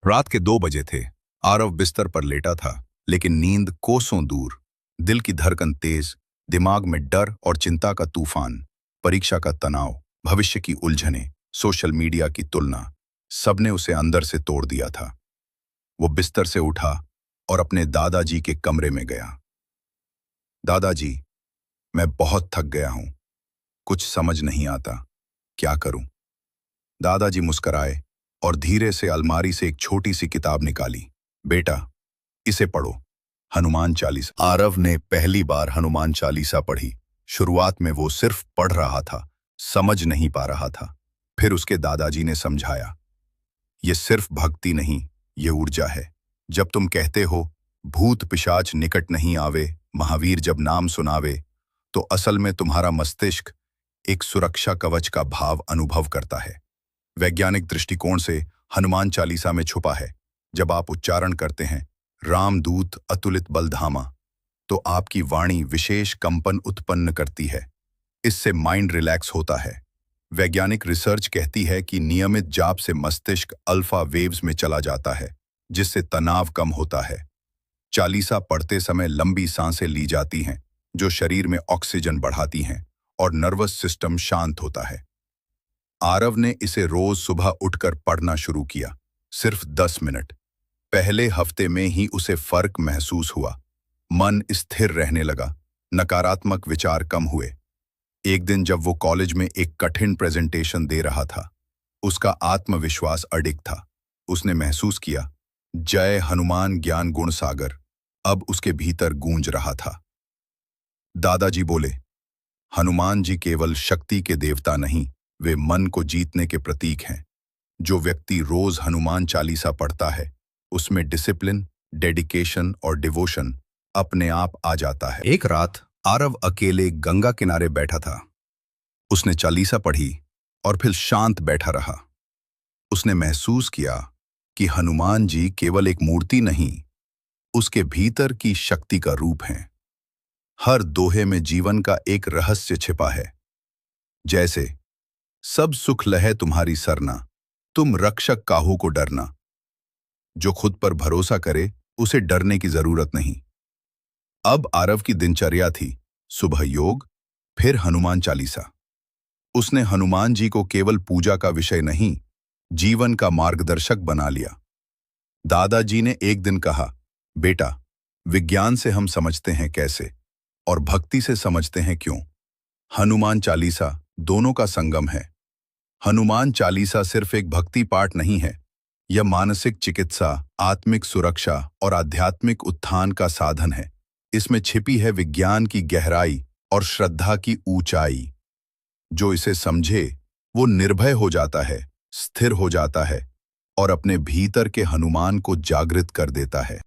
रात के 2 बजे थे। आरव बिस्तर पर लेटा था, लेकिन नींद कोसों दूर। दिल की धड़कन तेज, दिमाग में डर और चिंता का तूफान। परीक्षा का तनाव, भविष्य की उलझनें, सोशल मीडिया की तुलना, सबने उसे अंदर से तोड़ दिया था। वो बिस्तर से उठा और अपने दादाजी के कमरे में गया। दादाजी, मैं बहुत थक गया हूं, कुछ समझ नहीं आता, क्या करूं? दादाजी मुस्कुराए और धीरे से अलमारी से एक छोटी सी किताब निकाली। बेटा, इसे पढ़ो, हनुमान चालीसा। आरव ने पहली बार हनुमान चालीसा पढ़ी। शुरुआत में वो सिर्फ पढ़ रहा था, समझ नहीं पा रहा था। फिर उसके दादाजी ने समझाया, ये सिर्फ भक्ति नहीं, ये ऊर्जा है। जब तुम कहते हो भूत पिशाच निकट नहीं आवे, महावीर जब नाम सुनावे, तो असल में तुम्हारा मस्तिष्क एक सुरक्षा कवच का भाव अनुभव करता है। वैज्ञानिक दृष्टिकोण से हनुमान चालीसा में छुपा है। जब आप उच्चारण करते हैं रामदूत अतुलित बलधामा, तो आपकी वाणी विशेष कंपन उत्पन्न करती है। इससे माइंड रिलैक्स होता है। वैज्ञानिक रिसर्च कहती है कि नियमित जाप से मस्तिष्क अल्फा वेव्स में चला जाता है, जिससे तनाव कम होता है। चालीसा पढ़ते समय लंबी सांसें ली जाती हैं, जो शरीर में ऑक्सीजन बढ़ाती हैं और नर्वस सिस्टम शांत होता है। आरव ने इसे रोज सुबह उठकर पढ़ना शुरू किया, सिर्फ 10 मिनट। पहले हफ्ते में ही उसे फर्क महसूस हुआ। मन स्थिर रहने लगा, नकारात्मक विचार कम हुए। एक दिन जब वो कॉलेज में एक कठिन प्रेजेंटेशन दे रहा था, उसका आत्मविश्वास अडिग था। उसने महसूस किया, जय हनुमान ज्ञान गुण सागर अब उसके भीतर गूंज रहा था। दादाजी बोले, हनुमान जी केवल शक्ति के देवता नहीं, वे मन को जीतने के प्रतीक हैं। जो व्यक्ति रोज हनुमान चालीसा पढ़ता है, उसमें डिसिप्लिन, डेडिकेशन और डिवोशन अपने आप आ जाता है। एक रात आरव अकेले गंगा किनारे बैठा था। उसने चालीसा पढ़ी और फिर शांत बैठा रहा। उसने महसूस किया कि हनुमान जी केवल एक मूर्ति नहीं, उसके भीतर की शक्ति का रूप हैं। हर दोहे में जीवन का एक रहस्य छिपा है। जैसे, सब सुख लहे तुम्हारी सरना, तुम रक्षक काहू को डरना। जो खुद पर भरोसा करे, उसे डरने की जरूरत नहीं। अब आरव की दिनचर्या थी, सुबह योग, फिर हनुमान चालीसा। उसने हनुमान जी को केवल पूजा का विषय नहीं, जीवन का मार्गदर्शक बना लिया। दादाजी ने एक दिन कहा, बेटा, विज्ञान से हम समझते हैं कैसे, और भक्ति से समझते हैं क्यों। हनुमान चालीसा दोनों का संगम है। हनुमान चालीसा सिर्फ एक भक्ति पाठ नहीं है, यह मानसिक चिकित्सा, आत्मिक सुरक्षा और आध्यात्मिक उत्थान का साधन है। इसमें छिपी है विज्ञान की गहराई और श्रद्धा की ऊंचाई। जो इसे समझे, वो निर्भय हो जाता है, स्थिर हो जाता है और अपने भीतर के हनुमान को जागृत कर देता है।